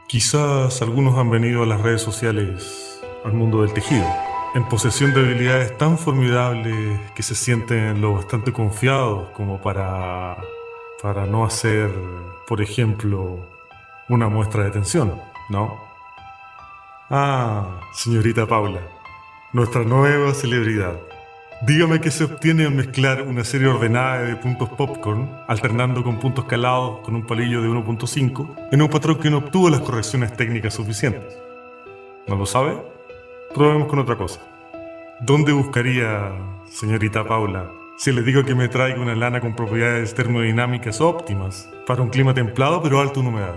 Quizás algunos han venido a las redes sociales, al mundo del tejido, en posesión de habilidades tan formidables que se sienten lo bastante confiados como para no hacer, por ejemplo, una muestra de tensión, ¿no? Ah, señorita Paula, nuestra nueva celebridad. Dígame qué se obtiene al mezclar una serie ordenada de puntos popcorn, alternando con puntos calados con un palillo de 1.5, en un patrón que no obtuvo las correcciones técnicas suficientes. ¿No lo sabe? Probemos con otra cosa. ¿Dónde buscaría, señorita Paula, si le digo que me traiga una lana con propiedades termodinámicas óptimas para un clima templado pero alto en humedad?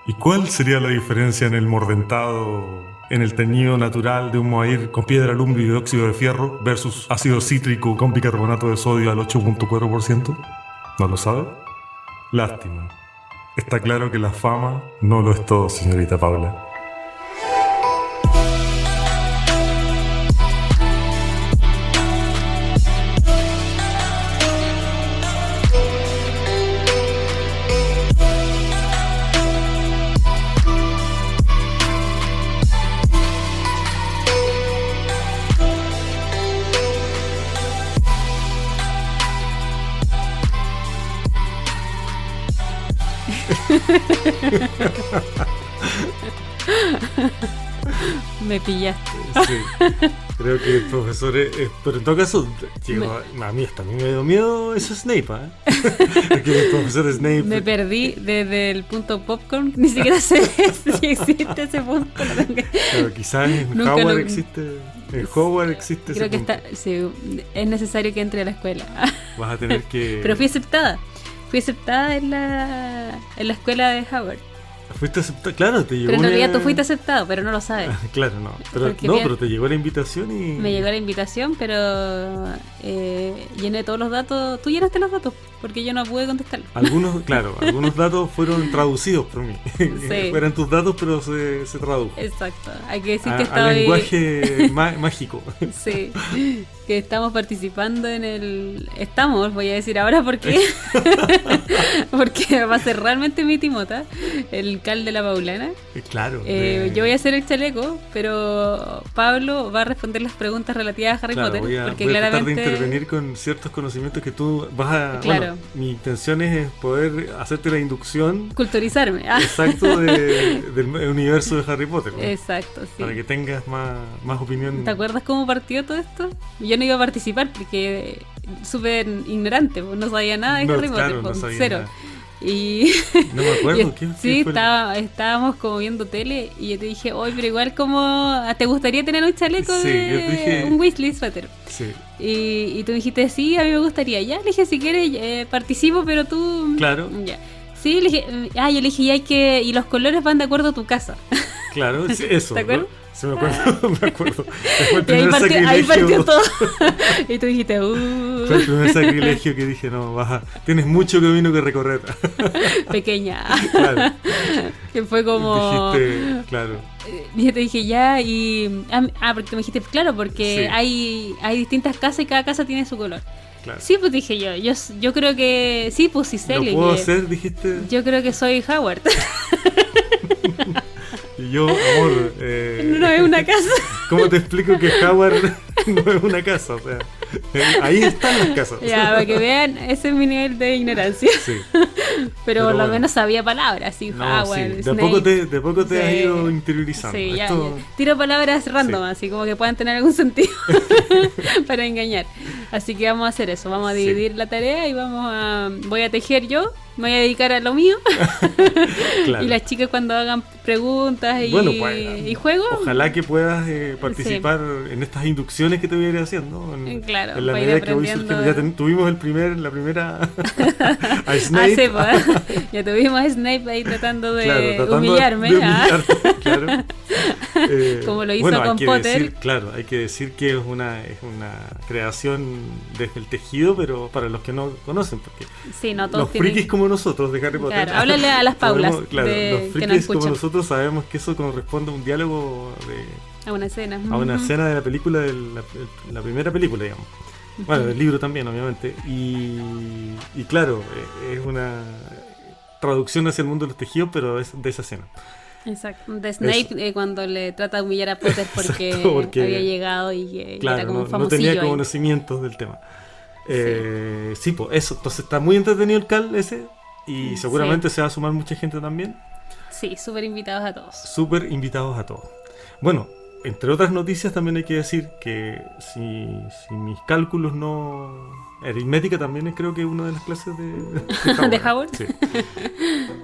¿Y cuál sería la diferencia en el mordentado, en el teñido natural de un mohair con piedra lumbre y dióxido de fierro versus ácido cítrico con bicarbonato de sodio al 8.4%? ¿No lo sabe? Lástima. Está claro que la fama no lo es todo, señorita Paula. Me pillaste. Sí, creo que el profesor pero en todo caso, a mí hasta a mí me dio miedo eso Snape, ¿eh? Que el profesor Snape... Me perdí desde el punto popcorn. Ni siquiera sé si existe ese punto. Claro, quizás en Howard existe... En Howard existe creo ese que punto. sí, es necesario que entre a la escuela. Vas a tener que... Pero fui aceptada. Fui aceptada en la escuela de Howard. Fuiste aceptado, claro, te llegó. Pero en realidad tú fuiste aceptado, pero no lo sabes. Claro, no. Pero, pero te llegó la invitación y... Me llegó la invitación, pero llené todos los datos. Tú llenaste los datos, porque yo no pude contestarlo. Algunos datos fueron traducidos por mí. Sí. Eran tus datos, pero se tradujo. Exacto. Hay que decir que estaba al lenguaje mágico. Sí. Que estamos participando en el... Estamos, voy a decir ahora por qué. Porque va a ser realmente mi timota, el cal de la Paulana. Claro. Yo voy a hacer el chaleco, pero Pablo va a responder las preguntas relativas a Harry Potter. Voy a claramente... tratar de intervenir con ciertos conocimientos que tú vas a... Claro. Bueno, mi intención es poder hacerte la inducción... Culturizarme. Exacto, del universo de Harry Potter, ¿no? Exacto, sí. Para que tengas más opinión. ¿Te acuerdas cómo partió todo esto? Yo no iba a participar porque súper ignorante, no sabía nada de Harry Potter, no sabía cero. Nada. Y no me acuerdo ¿qué sí, fue? Estábamos como viendo tele y yo te dije, oye, pero igual como ¿te gustaría tener un chaleco de un Weasley sweater? Sí. Y tú dijiste, sí, a mí me gustaría. Ya, le dije, si quieres participo, pero tú... Claro. Ya. Sí, le dije, yo le dije, y los colores van de acuerdo a tu casa. Claro, eso. ¿Te acuerdas? ¿no? Sí, me acuerdo. Y ahí partió todo. Y tú dijiste, Fue el primer sacrilegio que dije, no, tienes mucho camino que recorrer. Pequeña. Claro. Que fue como... Dijiste, claro. Yo te dije ya y... porque tú me dijiste, claro, porque sí. hay distintas casas y cada casa tiene su color. Claro. Sí, pues dije yo creo que... Sí, pues sí sé. ¿Lo puedo hacer? Dijiste. Yo creo que soy Howard. Y yo, amor... no es una casa. ¿Cómo te explico que Howard no es una casa? O sea, ahí están las casas. Ya, para que vean, ese es mi nivel de ignorancia. Sí. Pero por lo menos sabía palabras, sí, Howard, sí. Snape. De poco te has ido interiorizando. Sí, ya. Tiro palabras random, así como que puedan tener algún sentido para engañar. Así que vamos a hacer eso, vamos a dividir la tarea y voy a tejer yo, me voy a dedicar a lo mío. Claro. Y las chicas cuando hagan preguntas y juegos. Ojalá que puedas participar en estas inducciones que te voy a ir haciendo. Claro, en la medida que voy surgiendo. Ya tuvimos la primera a Snape. Sí, pues, ya tuvimos a Snape ahí tratando de humillarme. Claro. Como lo hizo con Potter. Hay que decir que es una creación desde el tejido, pero para los que no conocen, porque sí, no todos los frikis como nosotros de Harry Potter. Claro, háblale a las Paulas. Los frikis como nosotros sabemos que eso corresponde a un diálogo a una escena. A una escena de la película, de la primera película, digamos. Bueno, del libro también, obviamente. Y claro, es una... traducción hacia el mundo de los tejidos, pero es de esa escena. Exacto. De Snape cuando le trata de humillar a Potter porque, Exacto, porque había llegado y claro, era como un no famosillo tenía ahí. conocimientos del tema. Sí, pues eso. Entonces está muy entretenido el CAL ese y seguramente se va a sumar mucha gente también. Sí, súper invitados a todos. Súper invitados a todos. Bueno, entre otras noticias también hay que decir que si mis cálculos no... Aritmética también es, creo que una de las clases de ¿De Howard? Sí.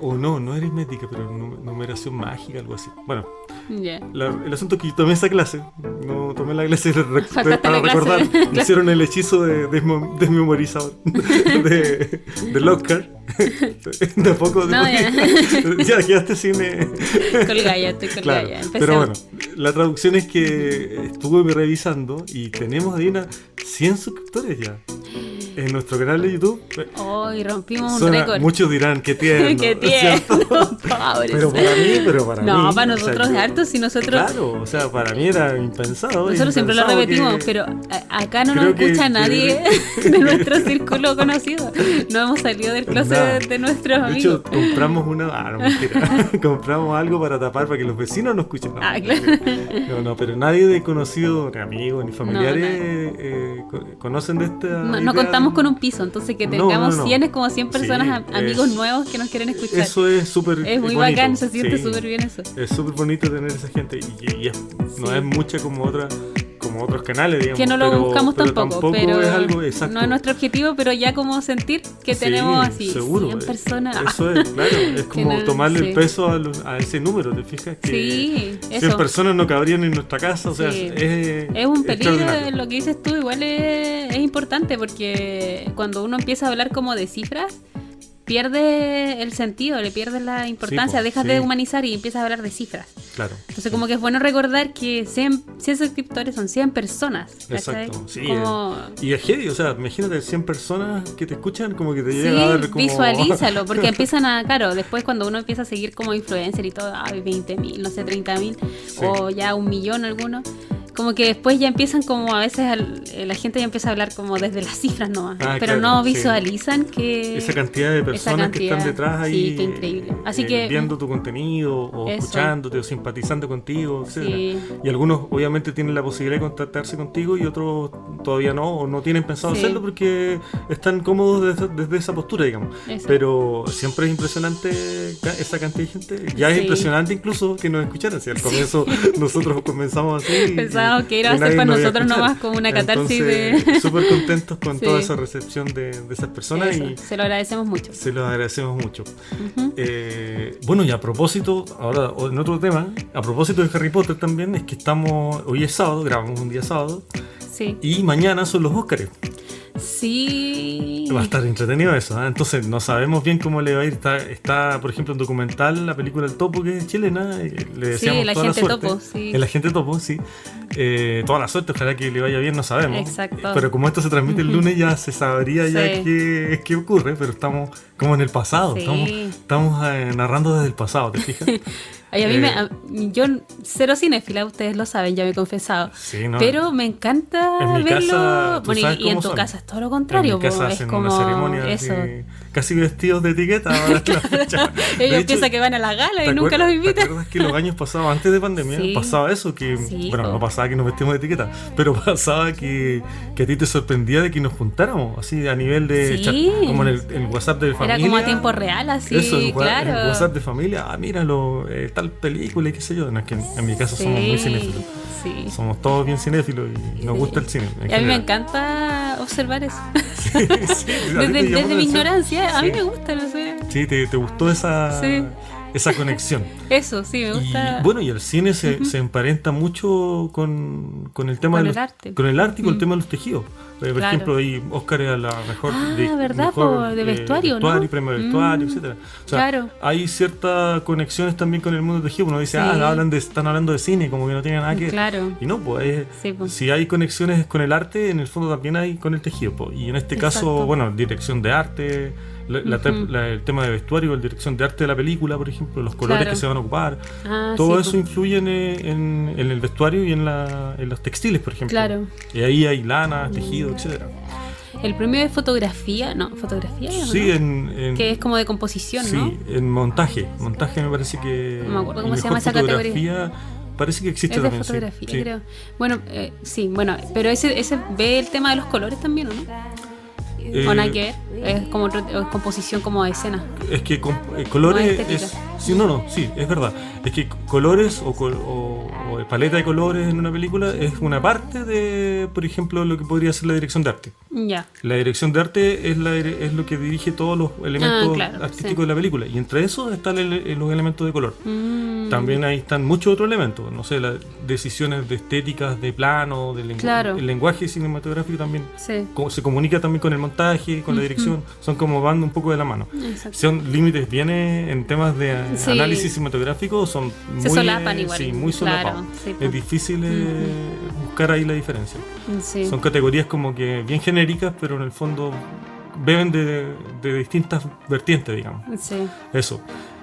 O no aritmética, pero numeración mágica, algo así. Bueno, Yeah. el asunto es que yo tomé esa clase, no tomé la clase Faltaste para la clase. recordar, hicieron el hechizo de desmemorizador de Lockhart. De a poco, No, ya quedaste sin... Colgada, estoy colgada. Claro, Ya. pero bueno, la traducción es que estuve revisando y tenemos ahí 100 suscriptores ya en nuestro canal de YouTube. Hoy rompimos un récord. Muchos dirán que tierno, Qué tierno, pobres. pero para mí, no, para nosotros es harto, si nosotros... Claro, o sea, para mí era impensado. Nosotros siempre lo repetimos, pero acá no nos escucha nadie de nuestro círculo conocido. No hemos salido del closet de nuestros amigos. De hecho, compramos no, mentira. Compramos algo para tapar para que los vecinos no escuchen. Claro. No, pero nadie de conocido, ni amigos, ni familiares conocen de esta No contamos con un piso, entonces que tengamos 100 es como 100 personas, amigos nuevos que nos quieren escuchar. Eso es súper Es muy bonito. bacán, se siente súper bien eso. Es súper bonito tener esa gente y no es mucha como otros canales, digamos. Que no lo buscamos tampoco, pero es algo exacto. No es nuestro objetivo, pero ya como sentir que tenemos así seguro, 100 personas. Eso es, claro, es como tomarle el peso a ese número, ¿te fijas? Que sí, 100 personas no cabrían en nuestra casa, o sea, sí. es un peligro, lo que dices tú, igual es importante porque cuando uno empieza a hablar como de cifras, pierde el sentido, le pierdes la importancia, dejas de humanizar y empiezas a hablar de cifras. Claro. Entonces como que es bueno recordar que 100 suscriptores son 100 personas. ¿cachai? Exacto, sí. Como... Y es heavy, o sea, imagínate 100 personas que te escuchan, como que te llega a ver como... visualízalo, porque empiezan claro, después cuando uno empieza a seguir como influencer y todo, 20.000, no sé, 30.000, o ya 1.000.000 algunos, como que después ya empiezan como a veces la gente ya empieza a hablar como desde las cifras nomás, pero claro, no visualizan que esa cantidad de personas que están detrás ahí, sí, qué increíble. Así que viendo tu contenido o escuchándote o simpatizando contigo, etcétera. Sí. Y algunos obviamente tienen la posibilidad de contactarse contigo y otros todavía no, o no tienen pensado hacerlo porque están cómodos desde esa postura, digamos. Pero siempre es impresionante esa cantidad de gente. Ya es impresionante incluso que nos escucharan. Si al comienzo nosotros comenzamos así que era hacer para nosotros nomás como una catarsis. Entonces, súper contentos con toda esa recepción de esas personas. Y se lo agradecemos mucho. Se lo agradecemos mucho. Bueno, y a propósito, ahora en otro tema, a propósito de Harry Potter también, es que hoy es sábado, grabamos un día sábado, y mañana son los Óscares. Sí. Va a estar entretenido eso, ¿eh? Entonces no sabemos bien cómo le va a ir. Está, por ejemplo, en documental, la película El Topo, que es chilena. Le deseamos toda la suerte. Topo, El Agente Topo, sí. Toda la suerte, ojalá que le vaya bien, no sabemos. Exacto. Pero como esto se transmite el lunes, ya se sabría ya qué ocurre, pero estamos como en el pasado. Estamos narrando desde el pasado, ¿te fijas? Ay, yo cero cinéfila, ustedes lo saben, ya me he confesado. Sí, no, pero me encanta en mi verlo. Casa, bueno, y en tu casa es todo lo contrario. En mi casa hacen una ceremonia eso. Casi vestidos de etiqueta. Ellos piensan que van a la gala y nunca los invitan. ¿Te acuerdas que los años pasados, antes de pandemia, pasaba eso? Que bueno, no pasaba que nos vestimos de etiqueta, pero pasaba que a ti te sorprendía de que nos juntáramos, así a nivel de chat, como en el WhatsApp de familia. Era como a tiempo real, así, eso, claro. En el WhatsApp de familia, míralo, tal película y qué sé yo. No, es que en mi caso somos muy cinéfilos. Somos todos bien cinéfilos y nos gusta el cine. Y a mí me encanta observar eso. Desde mi ignorancia, a mí me gusta, no sé. Sí, te gustó esa conexión. Eso, sí, me gusta. Y bueno, y el cine se emparenta mucho con el tema del arte. Con el arte y con el tema de los tejidos. Por ejemplo, hay Óscar a la mejor de vestuario, ¿no? Premio de vestuario, etcétera. O sea, hay ciertas conexiones también con el mundo del tejido. Uno dice, están hablando de cine, como que no tiene nada que ver. Claro. Y no, pues, si hay conexiones con el arte, en el fondo también hay con el tejido. Pues. Y en este caso, bueno, dirección de arte, el tema de vestuario, la dirección de arte de la película, por ejemplo, los colores que se van a ocupar, todo eso influye en el vestuario y en los textiles, por ejemplo. Claro. Y ahí hay lana, tejido, etcétera. El premio de fotografía, no, fotografía, Sí, ¿no? Que es como de composición, sí, ¿no? en montaje me parece que... No me acuerdo cómo y se llama mejor esa categoría. fotografía parece que existe Es de también, fotografía, sí. creo. Bueno, sí, bueno, pero ese ve el tema de los colores también, ¿o no? ¿O nada que ver? Es como composición como de escena. Es que colores No, es... Sí, es verdad. Es que colores o paleta de colores en una película es una parte de, por ejemplo, lo que podría ser la dirección de arte. Ya. La dirección de arte es lo que dirige todos los elementos claro, artísticos sí. de la película. Y entre esos están los elementos de color. También ahí están muchos otros elementos. No sé, las decisiones de estéticas, de plano, Claro. el lenguaje cinematográfico también. Sí. Se comunica también con el montaje, con la dirección. Son como van un poco de la mano. Exacto. Son límites bien en temas de Sí. análisis cinematográfico. Son Se muy, solapan igual. Sí, muy solapados. Claro, sí, Es difícil buscar ahí la diferencia. Sí. Son categorías como que bien genéricas, pero en el fondo beben de distintas vertientes, digamos. Sí. Eso.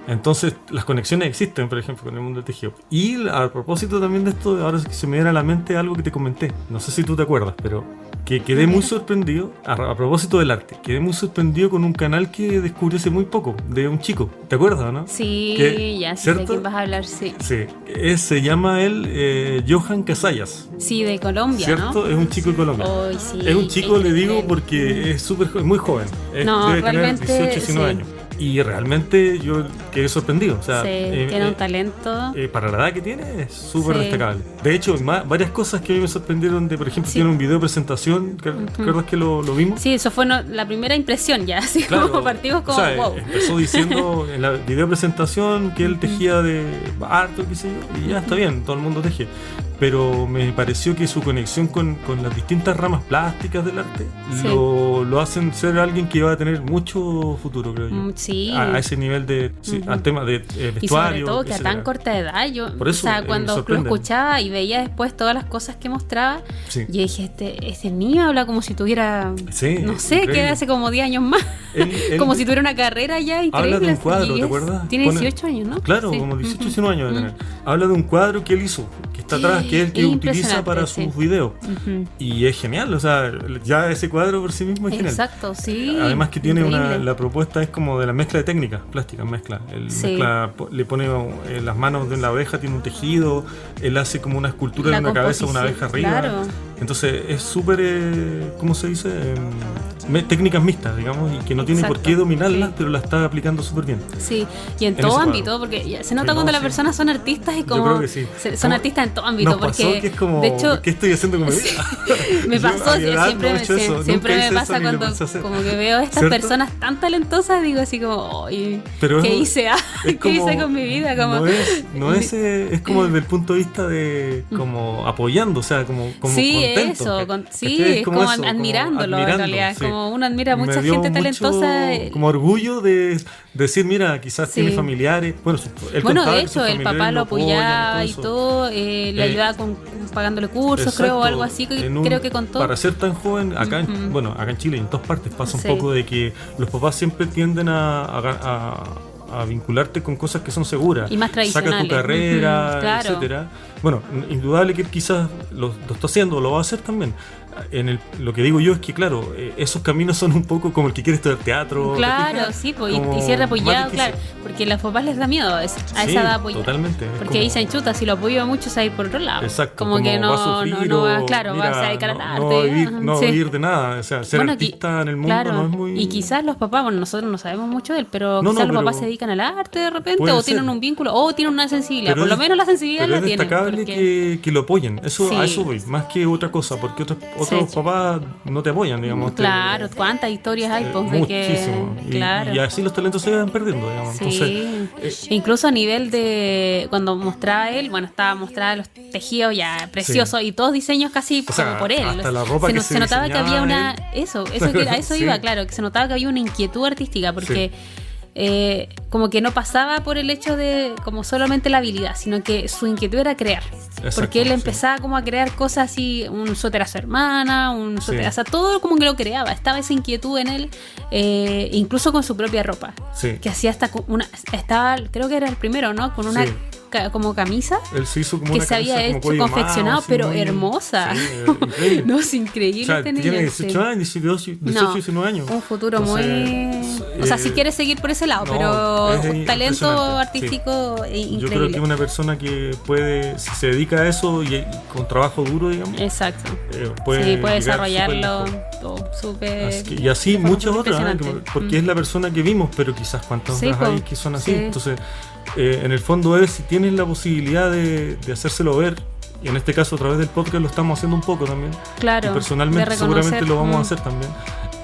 Entonces, las conexiones existen, por ejemplo, con el mundo del tejido. Y a propósito también de esto, ahora se me viene a la mente algo que te comenté. No sé si tú te acuerdas, pero que quedé muy sorprendido, a propósito del arte, quedé muy sorprendido con un canal que descubrí hace muy poco, de un chico. ¿Te acuerdas o no? Sí, ya sé ¿cierto? de quién vas a hablar, sí. Sí. Se llama él Johan Casallas. Sí, de Colombia, ¿Cierto? ¿no? Es un chico de Colombia. Ay, sí, Es un chico, le digo, increíble. porque es muy joven. No, debe tener realmente, 18, 19 sí. años. Y realmente yo quedé sorprendido. O sea, Sí, tiene un talento. para la edad que tiene es súper Sí. destacable. De hecho, varias cosas que a mí me sorprendieron, por ejemplo, Sí. tiene un video de presentación, ¿te acuerdas que lo vimos? Sí, eso fue la primera impresión ya, así Claro, como partimos como, o sea, wow. empezó diciendo en la video presentación que él tejía de harto, qué sé yo, y ya está bien, todo el mundo teje. Pero me pareció que su conexión con las distintas ramas plásticas del arte Sí. lo hacen ser alguien que va a tener mucho futuro, creo yo. Sí. A ese nivel de al tema de vestuario. Y sobre todo que a etcétera. tan corta edad, yo, Por eso, o sea, me cuando lo sorprende. escuchaba y veía después todas las cosas que mostraba, Sí. yo dije, este niño habla como si tuviera, Sí, no sé, increíble. que hace como 10 años más, Él como si tuviera una carrera ya increíble. habla de un cuadro, y ¿te acuerdas? Tiene Pone- 18 años, ¿no? Claro, Sí. como 18, 19 años de tener. Habla de un cuadro que él hizo, que está atrás, que es el que utiliza para Impresionante, sus videos. Ujú. Y es genial, o sea, ya ese cuadro por sí mismo es genial. Exacto, sí. Además que tiene increíble. la propuesta es como de la mezcla de técnicas plásticas, mezcla. Él Sí. le pone las manos de la abeja, tiene un tejido, él hace como una escultura La de una cabeza de una composición, abeja arriba. claro. Entonces es súper, ¿cómo se dice? Técnicas mixtas, digamos, y que no tiene por Exacto, qué dominarlas, sí. pero la está aplicando súper bien. Sí, y en En todo ese ámbito, cuadro. porque ya se nota Sí, cuando no, las sí. personas son artistas y como creo que sí. son Como- artistas en todo ámbito, Nos porque pasó que es como, de hecho ¿qué estoy haciendo con mi vida? me Yo pasó, a mi edad siempre, no he hecho eso, siempre nunca me hice pasa eso ni lo cuando pensé hacer. como que veo a estas ¿Cierto? personas tan talentosas, digo así como, "Ay, Pero ¿qué es- hice? Ah, es ¿Qué hice como- con mi vida?" Como, es como desde el punto de vista de como apoyando, o sea, como sí, contento. eso, ¿cachai? sí, es como eso, admirándolo en realidad, sí. como uno admira a Me mucha dio gente mucho talentosa. como orgullo de decir, mira, quizás Sí. tiene familiares. Bueno, él Bueno, contaba de que sus hecho, el familiares papá lo apoyan apoyaba y eso. todo, le ayudaba pagándole cursos, creo, o Exacto, algo así, que en un- creo que contó. Para ser tan joven, acá, Ujú. acá en Chile y en todas partes pasa un Sí. poco de que los papás siempre tienden a vincularte con cosas que son seguras. Y más Saca tu tradicionales. carrera, Ujú, claro. etcétera. Bueno, indudable que él quizás lo está haciendo, lo va a hacer también. Lo que digo yo es que, claro, esos caminos son un poco como el que quiere estudiar teatro. ¿te Claro, fijas? sí, pues, Como y ser más apoyado, difícil. claro, porque a los papás les da miedo a Sí, esa edad apoyar. totalmente. Es Porque como- dicen, chuta, si lo apoyo mucho se va a ir por otro lado. Exacto, como que va a sufrir no va, o, claro, mira, vas a dedicar al no arte. va a vivir, ajá, no va a sí. vivir de nada. O sea, ser Bueno, artista en el mundo claro, no es muy... y quizás los papás, bueno, nosotros no sabemos mucho de él, pero No, quizás no, los papás pero se dedican al arte de repente, puede o tienen ser. un vínculo, o tienen una sensibilidad. Pero Por lo es- menos la sensibilidad Pero la es tienen. destacable porque- que lo apoyen. Eso, Sí. a eso voy, más que otra cosa, porque otros Sí. papás no te apoyan, digamos. Claro, cuántas historias hay, pues, de muchísimo. que... Y, Claro. y así los talentos se van perdiendo, digamos. Sí, Entonces, incluso a nivel de cuando mostraba él, bueno, estaba mostrada los tejidos ya preciosos y todos diños casi O sea, como por él. hasta la ropa que se se notaba que había diseñaba una él. a eso Sí. iba, claro, que se notaba que había una inquietud artística porque como que no pasaba por el hecho de como solamente la habilidad, sino que su inquietud era crear. Exacto, Porque él sí. empezaba como a crear cosas así, un suéter a su hermana, un suéter, Sí. o sea, todo como que lo creaba, estaba esa inquietud en él, incluso con su propia ropa Sí. que hacía hasta estaba, creo que era el primero, ¿no? Con una Sí. como camisa Él se hizo como que una se había camisa como hecho cuello confeccionado, mao, así, pero muy- hermosa. Sí, increíble. No, es increíble O sea, este tiene niño, 18 años, 18, 19 años. un futuro Entonces, muy... O sea, si quieres seguir por ese lado, no, pero es un talento impresionante, artístico Yo creo que increíble. es una persona que puede, si se dedica a eso y con trabajo duro, digamos, Exacto. puede, Sí, puede llegar desarrollarlo súper lejos. todo súper... Y así de forma muchas súper otras, impresionante. porque es la persona que vimos, pero quizás cuántas Sí, otras hay po, que son así. sí. Entonces, en el fondo es, si tienes la posibilidad de hacérselo ver, y en este caso a través del podcast lo estamos haciendo un poco también, Claro, y personalmente de seguramente reconocer, lo vamos a hacer también,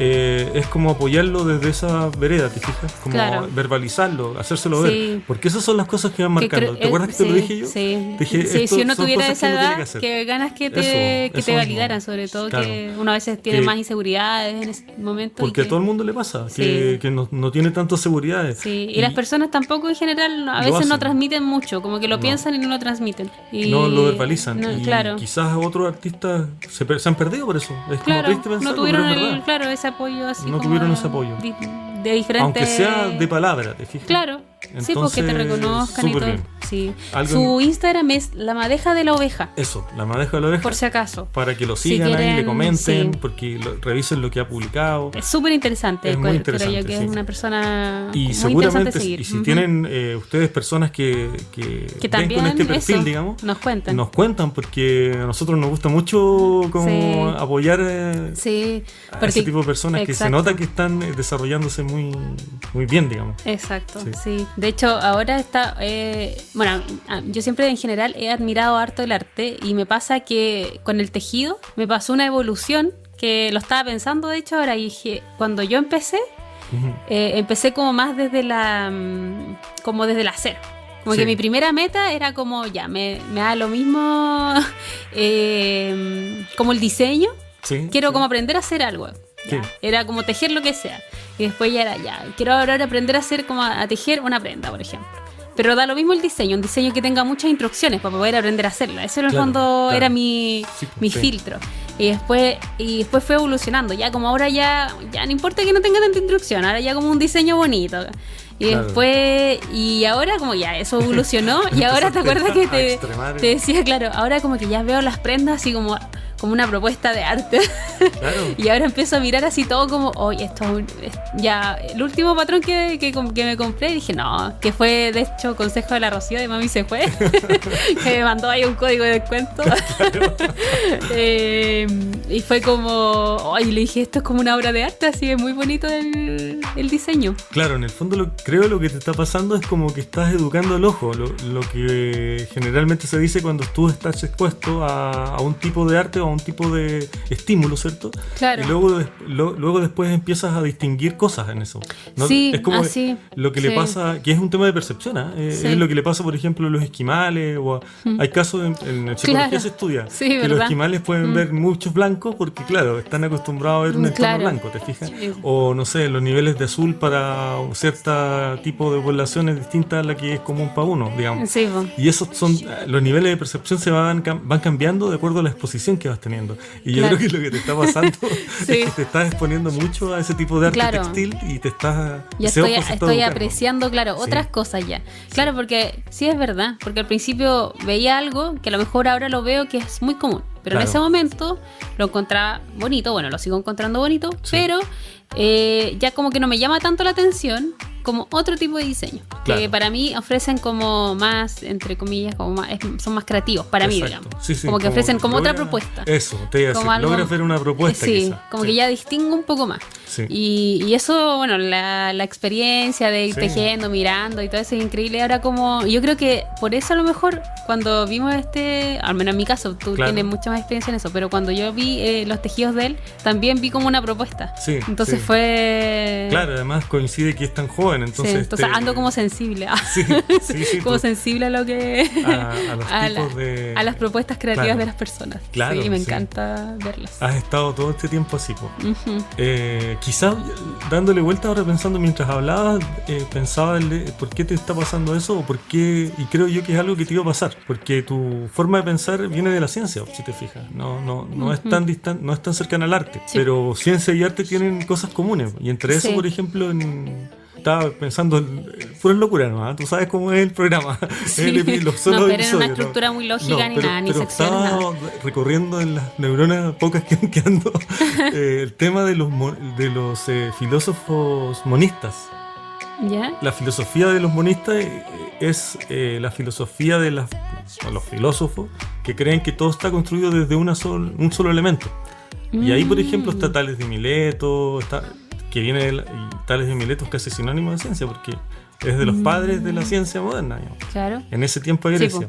es como apoyarlo desde esa vereda, ¿te fijas? Como Claro. verbalizarlo, hacérselo Sí. ver, porque esas son las cosas que van marcando. ¿Te acuerdas que te lo dije yo? Sí, Te dije, sí, esto si uno son tuviera cosas esa que uno tiene edad, que hacer. que ganas que Eso te mismo. validaran, sobre todo Claro. que uno a veces tiene Que- más inseguridades en ese momento. Porque y a todo el mundo le pasa, Sí. que no tiene tantas seguridades. Sí, y las personas tampoco en general a lo veces no hacen. transmiten mucho, como que lo No. piensan y no lo transmiten. Y no lo verbalizan. no, y claro, quizás otros artistas se han perdido por eso. Es como claro, triste no pensarlo, tuvieron pero es verdad. claro, ese apoyo así No como tuvieron ese apoyo. de diferentes... Aunque sea de palabra, ¿te fijas? Claro, sí, porque te Entonces, reconozcan y súper todo. bien. Sí. Algo- Su Instagram es La Madeja de la Oveja, Eso, la madeja de la oreja. por si acaso. Para que lo Si sigan ahí, quieren, le comenten, sí. porque revisen lo que ha publicado. Es súper interesante, Es muy creo interesante, yo que sí. es una persona Y muy seguramente, interesante seguir. y si Ujú. tienen ustedes personas que ven también con este perfil, eso, digamos, nos cuentan. nos cuentan, porque a nosotros nos gusta mucho como Sí. apoyar Sí, a porque ese tipo de personas que se exacto. nota que están desarrollándose muy, muy bien, digamos. Exacto, Sí. sí. De hecho, ahora está... bueno, yo siempre en general he admirado harto el arte y me pasa que con el tejido me pasó una evolución que lo estaba pensando, de hecho, ahora y dije, cuando yo empecé, Ujú. empecé como más desde como desde la cero. Como Sí. que mi primera meta era como, ya, me da lo mismo como el diseño. Sí, Quiero sí. como aprender a hacer algo. Ya. Sí. Era como tejer lo que sea. Y después ya era, ya, quiero ahora aprender a hacer como a tejer una prenda, por ejemplo. Pero da lo mismo el diseño, un diseño que tenga muchas instrucciones para poder aprender a hacerla. Eso en el Claro, fondo claro. era mi Sí. filtro. Y después fue evolucionando. Ya como ahora ya no importa que no tenga tanta instrucción, ahora ya como un diseño bonito. Y Claro. después, y ahora como ya eso evolucionó. Y ahora te acuerdas que A extremar. te decía, claro, ahora como que ya veo las prendas así como una propuesta de arte. Claro. Y ahora empiezo a mirar así todo como, oye, ya, el último patrón que me compré, dije, no, que fue de hecho consejo de la Rocío de Mami se fue, que me mandó ahí un código de descuento. Y fue como, ay, le dije, esto es como una obra de arte, así es muy bonito el diseño. Claro, en el fondo creo lo que te está pasando es como que estás educando el ojo, lo que generalmente se dice cuando tú estás expuesto a un tipo de arte o a un tipo de estímulo, ¿cierto? Claro. Y luego después empiezas a distinguir cosas en eso. ¿No? Sí, es como así, lo que le sí. pasa, que es un tema de percepción, ¿ah? Sí. Es lo que le pasa, por ejemplo, a los esquimales, hay casos en psicología Claro. se estudia Sí, que los ¿verdad? esquimales pueden ver muchos blancos porque, claro, están acostumbrados a ver un entorno Claro. blanco, ¿te fijas? Sí. O, no sé, los niveles de azul para un cierto tipo de población es distinta a la que es común para uno, digamos. Sí, po. Y esos son, los niveles de percepción van cambiando de acuerdo a la exposición que vas teniendo. Y yo Claro. creo que lo que te está pasando Sí. es que te estás exponiendo mucho a ese tipo de arte Claro. textil y te estás... Ya ese ojo se está estoy educando. apreciando, claro, Sí. otras cosas ya. Claro, porque sí es verdad, porque al principio veía algo que a lo mejor ahora lo veo que es muy común, pero en Claro. ese momento lo encontraba bonito, bueno, lo sigo encontrando bonito, Sí. pero ya como que no me llama tanto la atención como otro tipo de diseño, que Claro. para mí ofrecen como más, entre comillas, como más, son más creativos, para mí, Exacto. digamos. Sí, sí, como que ofrecen como otra logra- propuesta. Eso, te iba a Como decir, algo- logras ver una propuesta Sí, quizá. como Sí. que ya distingo un poco más. Sí. Y eso, bueno, la experiencia de ir Sí. tejiendo, mirando y todo eso es increíble. Ahora como, yo creo que por eso a lo mejor cuando vimos al menos en mi caso, tú Claro. tienes mucha más experiencia en eso, pero cuando yo vi los tejidos de él, también vi como una propuesta. Sí, Entonces sí. fue... Claro, además coincide que es tan joven, Sí, entonces... entonces ando como sensible. Sí, sí, sí, como tú- sensible a lo que... a los a tipos de... a las propuestas creativas Claro. de las personas. Claro, Sí, me sí. encanta verlas. Has estado todo este tiempo así, po. Ujú. Quizás dándole vuelta ahora pensando mientras hablabas, pensaba por qué te está pasando eso o por qué, y creo yo que es algo que te iba a pasar, porque tu forma de pensar viene de la ciencia, si te fijas, no es tan distante, no es tan cercana al arte, Sí. pero ciencia y arte tienen cosas comunes, y entre eso, Sí. por ejemplo, estaba pensando puras locuras, ¿no? Tú sabes cómo es el programa. Sí. No, pero era una estructura muy lógica ni nada, ni secciones, nada. Estaba recorriendo en las neuronas pocas que ando el tema de los filósofos monistas. ¿Ya? La filosofía de los monistas es la filosofía de los filósofos que creen que todo está construido desde un solo elemento. Y ahí, por ejemplo, está Tales de Mileto, Tales de Mileto es casi sinónimo de ciencia, porque es de los padres de la ciencia moderna, digamos. Claro. En ese tiempo de Grecia. Sí,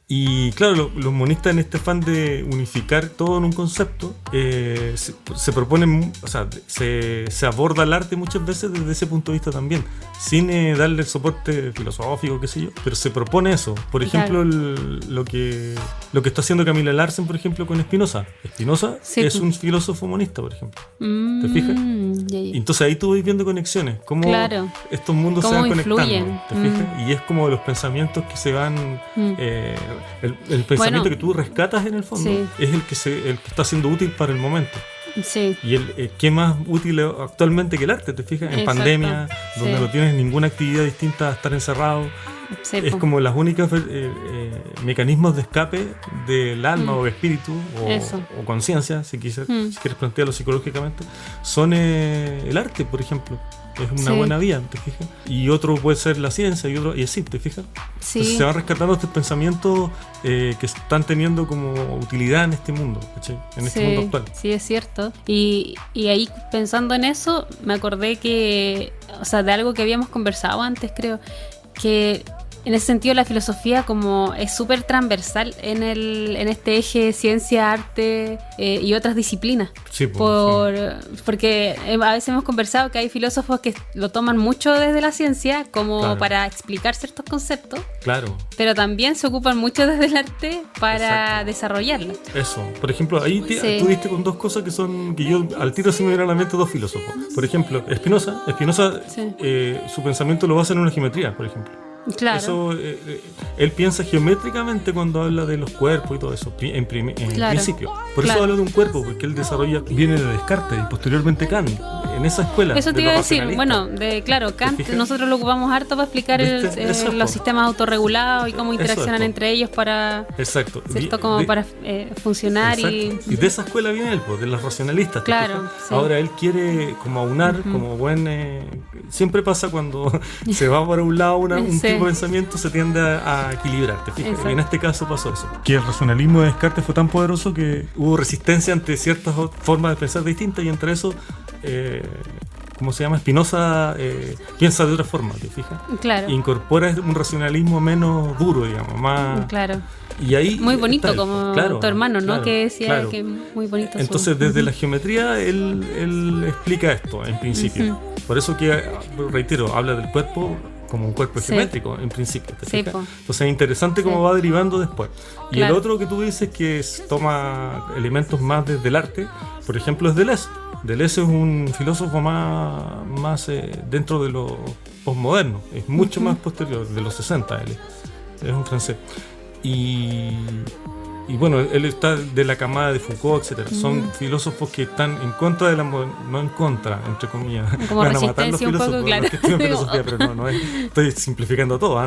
y claro, los monistas, en este afán de unificar todo en un concepto, se proponen, o sea, se aborda el arte muchas veces desde ese punto de vista también, sin darle el soporte filosófico, qué sé yo, pero se propone eso. Por ejemplo, lo que está haciendo Camila Larsen, por ejemplo, con Spinoza. Spinoza es un filósofo monista, por ejemplo. ¿Te fijas? Y entonces ahí tú vas viendo conexiones, cómo estos mundos se van conectando. ¿Te fijas? Y es como los pensamientos que se van... El pensamiento que tú rescatas en el fondo es el que está siendo útil para el momento. Sí. Y ¿qué más útil actualmente que el arte? ¿Te fijas? En pandemia, donde no tienes ninguna actividad distinta a estar encerrado. Sí, es como las únicas mecanismos de escape del alma o espíritu o conciencia, si quieres plantearlo psicológicamente, son el arte, por ejemplo. Es una buena vía, ¿te fijas? Y otro puede ser la ciencia y así, ¿te fijas? Sí. Entonces se van rescatando estos pensamientos que están teniendo como utilidad en este mundo, ¿cachai? En este mundo actual. Sí, es cierto. Y ahí, pensando en eso, me acordé de algo que habíamos conversado antes, creo, que en ese sentido la filosofía como es súper transversal en este eje ciencia, arte y otras disciplinas. Sí, porque a veces hemos conversado que hay filósofos que lo toman mucho desde la ciencia como para explicar ciertos conceptos. Claro. Pero también se ocupan mucho desde el arte para desarrollarlo. Eso. Por ejemplo, ahí tú diste con dos cosas que yo al tiro se me vienen a la mente dos filósofos. Por ejemplo, Spinoza, su pensamiento lo basa en una geometría, por ejemplo. Claro. Eso, él piensa geométricamente cuando habla de los cuerpos y todo eso, en principio. Por eso habla de un cuerpo, porque él viene de Descartes y posteriormente Kant, en esa escuela. Eso te iba a decir, Kant nosotros lo ocupamos harto para explicar los sistemas autorregulados y cómo interaccionan entre ellos para funcionar. Y de esa escuela viene él, de los racionalistas. Claro. Sí. Ahora él quiere como aunar, como siempre pasa cuando se va para un lado un tipo de pensamiento, se tiende a equilibrar, ¿te fijas? Y en este caso pasó eso. Que el racionalismo de Descartes fue tan poderoso que hubo resistencia ante ciertas formas de pensar distintas, y entre eso, ¿cómo se llama? Spinoza piensa de otra forma, ¿te fijas? Claro. Incorpora un racionalismo menos duro, digamos, más... Claro. Y ahí muy bonito, como tu hermano, ¿no? Que decía que muy bonito. Entonces, desde la geometría, él explica esto, en principio. Por eso que, reitero, habla del cuerpo como un cuerpo geométrico, en principio. ¿Te fijas? Entonces es interesante cómo va derivando después. Y el otro que tú dices que toma elementos más desde el arte, por ejemplo, es Deleuze. Deleuze es un filósofo más dentro de lo posmoderno, es mucho más posterior, de los 60, él es un francés. Y bueno, él está de la camada de Foucault, etcétera. Son filósofos que están en contra de no en contra, entre comillas. Como van a matar los filósofos, poco, claro. Filosofía, pero no estoy simplificando todo,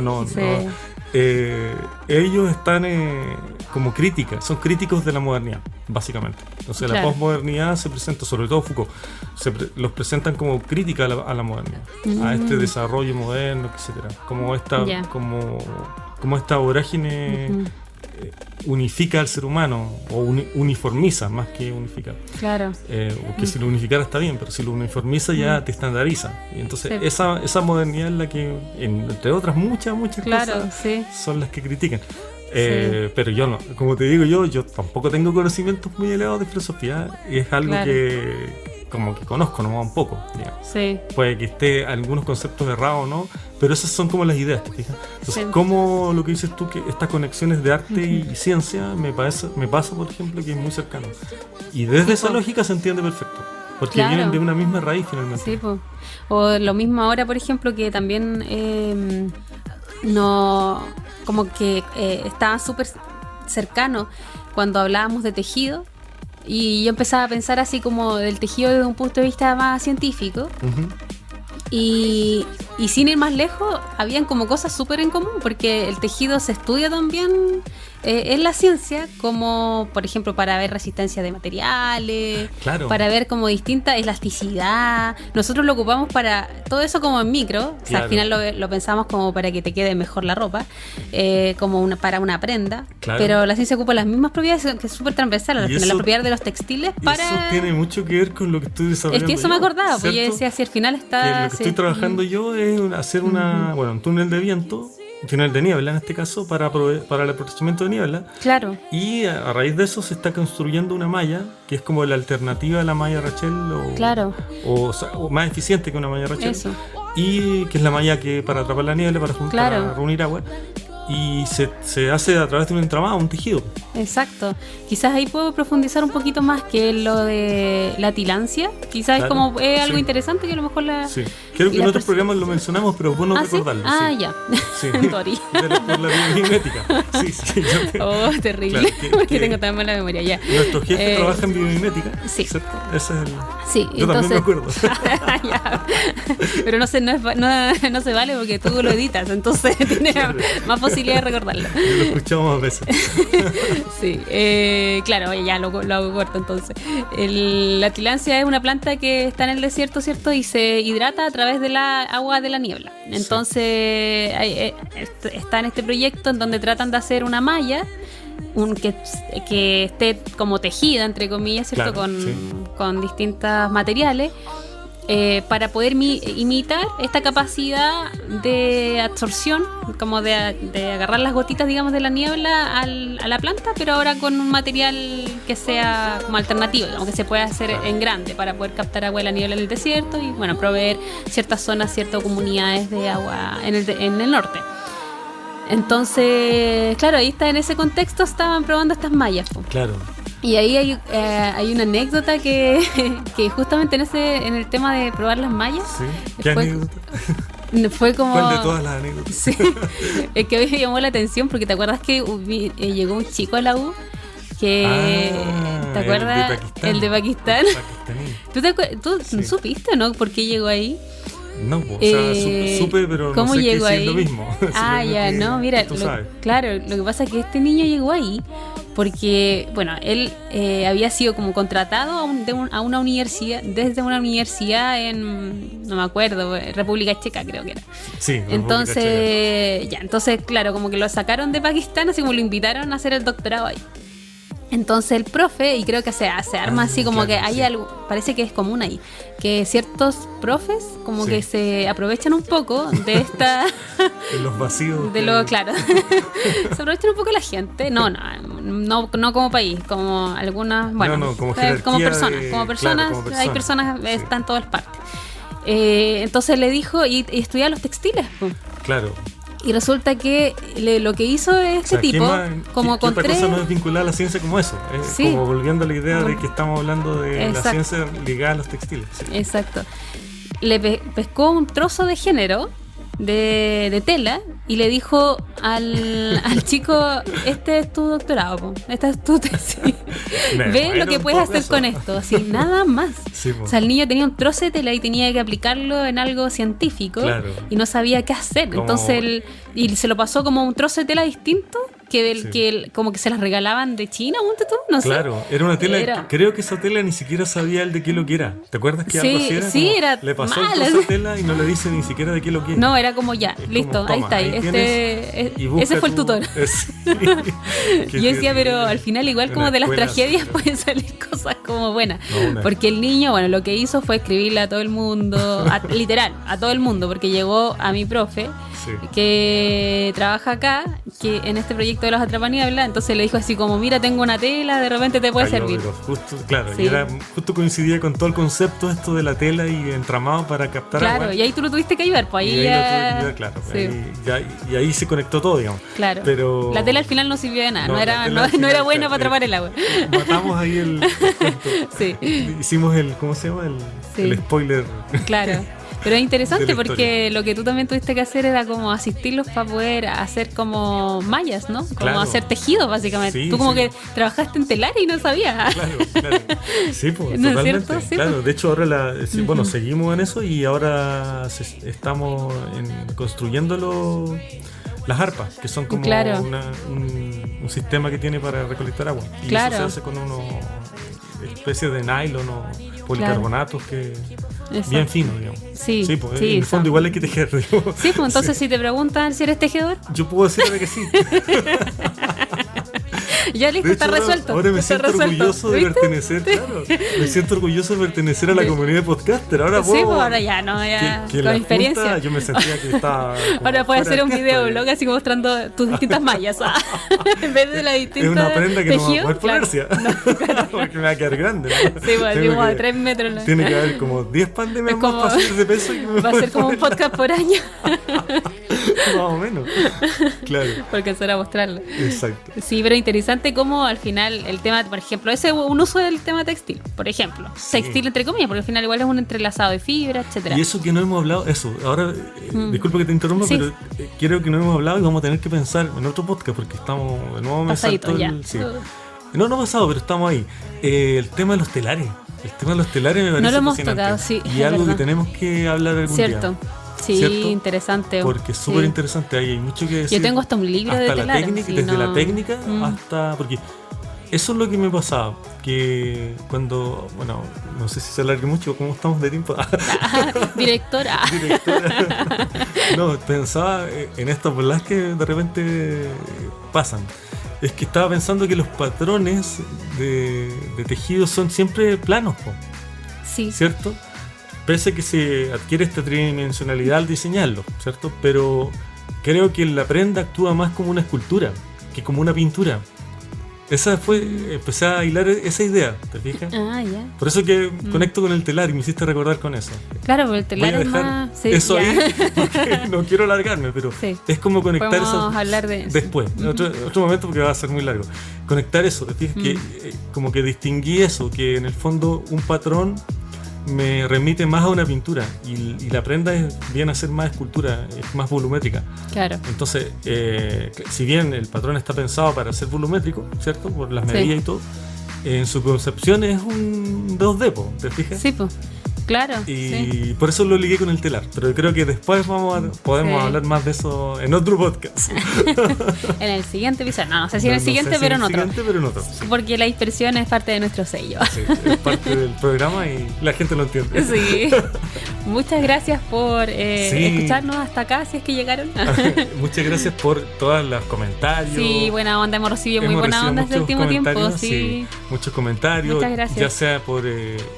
ellos están como críticas, son críticos de la modernidad, básicamente. Entonces la posmodernidad se presenta, sobre todo Foucault, los presentan como crítica a la modernidad, a este desarrollo moderno, etcétera. Como esta vorágine unifica al ser humano, o uniformiza más que unificar. Claro. Porque si lo unificara está bien, pero si lo uniformiza ya te estandariza. Y entonces esa modernidad es la que, entre otras muchas cosas, son las que critican. Pero yo no, como te digo, yo tampoco tengo conocimientos muy elevados de filosofía. Y es algo que como que conozco nomás un poco, digamos. Puede que esté algunos conceptos errados o no, pero esas son como las ideas, ¿te fijas? Entonces, como lo que dices tú, que estas conexiones de arte y ciencia me pasa, por ejemplo, que es muy cercano. Y desde esa lógica se entiende perfecto, porque vienen de una misma raíz finalmente. Sí, o lo mismo ahora, por ejemplo, que también como que estaba súper cercano cuando hablábamos de tejido. Y yo empezaba a pensar así como del tejido desde un punto de vista más científico. Y sin ir más lejos, habían como cosas súper en común, porque el tejido se estudia también en la ciencia, como por ejemplo para ver resistencia de materiales, Claro. para ver como distinta elasticidad. Nosotros lo ocupamos para todo eso como en micro, o sea, Claro. al final lo pensamos como para que te quede mejor la ropa, como para una prenda, Claro. pero la ciencia ocupa las mismas propiedades, que es súper transversal, al Y final, eso- las propiedades de los textiles Y para... eso tiene mucho que ver con lo que estoy Es desarrollando. que eso me yo, acordaba, pues yo ¿cierto? decía, si al final Que está... lo que sí. estoy trabajando yo es hacer un túnel de viento, un túnel de niebla en este caso, para el aprovechamiento de niebla. Claro. Y a raíz de eso se está construyendo una malla que es como la alternativa a la malla Rachel Claro. o más eficiente que una malla Rachel. Eso. Y que es la malla que para atrapar la niebla, para Claro. reunir agua. Y se hace a través de un entramado, un tejido. Exacto. Quizás ahí puedo profundizar un poquito más que lo de la tilancia. Quizás Claro, es como algo sí. interesante que a lo mejor la... Sí. Creo que la en otros pers- programas lo mencionamos, pero es bueno ¿Ah, sí? recordarlo. Ah, sí. ya. Sí. Tori. Por la biomimética. Sí, sí. Oh, terrible. Claro, Porque que- tengo tan mala memoria, ya. Nuestro jefe Eh, trabaja en biomimética. sí. ¿Cierto? Ese es el... Sí, Yo también me acuerdo. Ya. Pero no se vale porque tú lo editas, entonces tienes más posibilidad de recordarlo. Yo lo escuchamos a veces. Sí, claro, ya lo hago corto entonces. La tilancia es una planta que está en el desierto, ¿cierto? Y se hidrata a través de la agua de la niebla. Entonces está en este proyecto en donde tratan de hacer una malla que esté como tejida, entre comillas, ¿cierto? Claro, sí. Con distintos materiales. Para poder imitar esta capacidad de absorción, como de agarrar las gotitas, digamos, de la niebla a la planta, pero ahora con un material que sea como alternativo, digamos, que se pueda hacer en grande para poder captar agua de la niebla en el desierto y, bueno, proveer ciertas zonas, ciertas comunidades de agua en el norte. Entonces, claro, ahí está, en ese contexto estaban probando estas mallas, po. Claro. Y ahí hay una anécdota que justamente en el tema de probar las mallas Sí. ¿Qué Fue- anécdota? fue como... ¿Cuál de todas las anécdotas? Sí, es que a mí me llamó la atención porque te acuerdas que llegó un chico a la U que... ¿Te acuerdas? El de Pakistán. Pakistaní. ¿Tú Sí. supiste o no por qué llegó ahí? No, o sea, supe, pero ¿Cómo no sé llegó si ahí? es lo mismo. Ah, Simplemente ya, no, mira, tú sabes. claro, lo que pasa es que este niño llegó ahí porque, bueno, él había sido como contratado a una universidad, desde una universidad en, no me acuerdo, República Checa creo que era. Sí, Entonces, claro, como que lo sacaron de Pakistán, así como lo invitaron a hacer el doctorado ahí. Entonces el profe, y creo que se arma así como claro, que hay sí. algo, parece que es común ahí, que ciertos profes como Sí. que se aprovechan un poco de esta... En los vacíos. De lo, claro. Se aprovechan un poco la gente. No como país, como algunas, bueno, No, como como jerarquía personas. de- Como claro, personas, como hay personas, personas, sí. está en todas partes. Entonces le dijo, y estudiaba los textiles, pues. Claro. Y resulta que lo que hizo este O sea, tipo, como ¿qué con otra tres... cosa no es vinculada a la ciencia como eso? Es Sí. como volviendo a la idea de que estamos hablando de Exacto. la ciencia ligada a los textiles. Sí. Exacto. Le pescó un trozo de género de tela y le dijo al chico, este es tu doctorado, po. Esta es tu tesis. Ve Bueno, lo que un puedes poco hacer eso. con esto, así, nada más. Sí, po. O sea, el niño tenía un trozo de tela y tenía que aplicarlo en algo científico. Claro. Y no sabía qué hacer. Como- Entonces y se lo pasó como un trozo de tela distinto Sí. como que se las regalaban de China, ponte tú, no sé. Claro, era una tela. Era- Creo que esa tela ni siquiera sabía el de qué lo que era. ¿Te acuerdas que Sí, algo así era? sí, Como era le pasó mal, el trozo de así. tela y no le dice ni siquiera de qué lo que es. No, era como ya, Es listo, como, ahí toma, está. ahí tienes, y busca Ese fue el tu- tutor. Qué Yo decía, terrible. pero al final igual Una como de las escuela tragedias así. pueden salir cosas como buenas. No, una- Porque el niño, bueno, lo que hizo fue escribirle a todo el mundo, literal, a todo el mundo, porque llegó a mi profe, Sí. que trabaja acá, que en este proyecto de los atrapanieblas, entonces le dijo así como, mira, tengo una tela, de repente te puede Cayó, servir. pero justo, claro, Sí. y justo coincidía con todo el concepto esto de la tela y entramado para captar Claro, agua. y ahí tú lo tuviste que ayudar, pues Y ahí ahí ya... lo tuve que ayudar, claro. Sí. Y ahí se conectó todo, digamos. Claro. Pero La tela al final no sirvió de nada, No, no, la era, tela no, al no era final, buena para claro, atrapar el agua. matamos ahí el cuento. Sí, Hicimos el, ¿cómo se llama? Sí. El spoiler. claro. Pero es interesante de la porque historia. lo que tú también tuviste que hacer era como asistirlos para poder hacer como mallas, ¿no? Como Claro. hacer tejidos, básicamente. Sí, Tú como sí. que trabajaste en telar y no sabías. Claro. Sí, pues, ¿No es totalmente. cierto? Sí, Claro, pues. de hecho ahora bueno, Ujú. seguimos en eso y ahora estamos construyendo las arpas, que son como Claro. un sistema que tiene para recolectar agua. Y Claro. eso se hace con unos especies de nylon o policarbonatos que Exacto. bien finos, digamos. Sí, pues sí, en el fondo son- igual hay que tejer, digo. Sí, pues entonces si te preguntan si eres tejedor, Yo puedo decirle que sí. ya listo, De está hecho, resuelto. ahora me está siento resuelto. orgulloso de ¿Viste? pertenecer, claro. Me siento orgulloso de pertenecer a la De- comunidad de podcaster. Ahora Sí, puedo. pues ahora ya, no, ya, que en con la experiencia. junta yo me sentía que estaba. como Ahora puedes fuera hacer un de video orquesta, blog así mostrando tus distintas mallas. En vez de las distintas Es una prenda que no va a tejidos, poder ponerse. Porque me va a quedar grande. ¿no? Sí, pues así Tengo como de que- 3 metros. ¿no? Tiene que haber como 10 pandemias Es más como- para subir de peso. Y que me Va a ser como un poner podcast por año más o menos. Claro, para alcanzar a mostrarlo. exacto. Sí, pero interesante cómo al final el tema, por ejemplo, ese es un uso del tema textil, por ejemplo. Sí. Textil entre comillas, porque al final igual es un entrelazado de fibra, etcétera. Y eso que no hemos hablado, eso, ahora, disculpa que te interrumpa, Sí. pero creo que no hemos hablado y vamos a tener que pensar en otro podcast porque estamos, de nuevo me Pasadito, saltó ya. sí. No pasado, pero estamos ahí. El tema de los telares. El tema de los telares me parece lo hemos fascinante. tocado, sí, Y es algo verdad. que tenemos que hablar algún Cierto. día. Sí, ¿Cierto? interesante. Porque es súper Sí. interesante, ahí hay mucho que decir. Yo tengo hasta un libro hasta de la telares, técnica, sí, desde no- la técnica Mm. hasta... Porque eso es lo que me pasaba, que cuando... Bueno, no sé si se alargue mucho, ¿cómo estamos de tiempo? Directora. Directora. No, pensaba en estas bolas que de repente pasan. Es que estaba pensando que los patrones de tejido son siempre planos, po, Sí. ¿cierto? Pese a que se adquiere esta tridimensionalidad al diseñarlo, ¿cierto? Pero creo que la prenda actúa más como una escultura que como una pintura. Empecé a hilar esa idea, ¿te fijas? Ah, ya. Por eso que conecto con el telar y me hiciste recordar con eso. Claro, pero el Voy telar a es dejar más. Sí, eso ya. ahí porque no quiero alargarme, pero Sí. es como conectar Podemos eso hablar de eso. después, en otro momento porque va a ser muy largo. Conectar eso, ¿te fijas? Que como que distinguí eso, que en el fondo un patrón me remite más a una pintura y la prenda viene a ser más escultura, es más volumétrica. Claro. Entonces, si bien el patrón está pensado para ser volumétrico, ¿cierto? Por las Sí. medidas y todo, en su concepción es un 2D, po, ¿te fijas? Sí, pues. Claro. Y Sí. por eso lo ligué con el telar. Pero creo que después podemos Sí. hablar más de eso en otro podcast. En el siguiente episodio. No sé si en el No sé siguiente, si pero en en el otro. siguiente, pero en otro. Sí. Porque la dispersión es parte de nuestro sello. Sí, es parte del programa y la gente lo entiende. Sí. Muchas gracias por Sí. escucharnos hasta acá, si es que llegaron. Muchas gracias por todos los comentarios. Sí, buena onda, hemos recibido muy Hemos buena recibido onda desde el muchos último tiempo. comentarios, Sí. muchos comentarios, Muchas gracias. ya sea por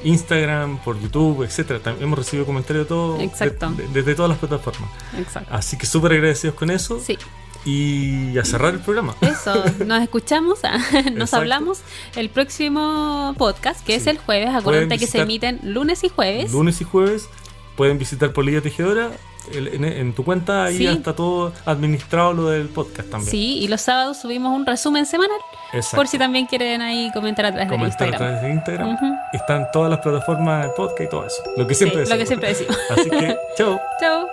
Instagram, por YouTube, etcétera. También hemos recibido comentarios de todo, Exacto. desde todas las plataformas. Exacto. Así que súper agradecidos con eso. Sí. Y a cerrar el programa. Eso, nos escuchamos, nos Exacto. hablamos el próximo podcast, que es Sí. el jueves. Pueden Acuérdate que se visitar emiten lunes y jueves. Lunes y jueves pueden visitar Polilla Tejedora. En tu cuenta ahí Sí. está todo administrado lo del podcast también. Sí, y los sábados subimos un resumen semanal, Exacto. por si también quieren ahí comentar a través de Comentar a Instagram. través de Instagram. Ujú. Están todas las plataformas de podcast y todo eso. Lo que Sí, siempre lo que decimos. siempre decimos. Así que, chao. Chao.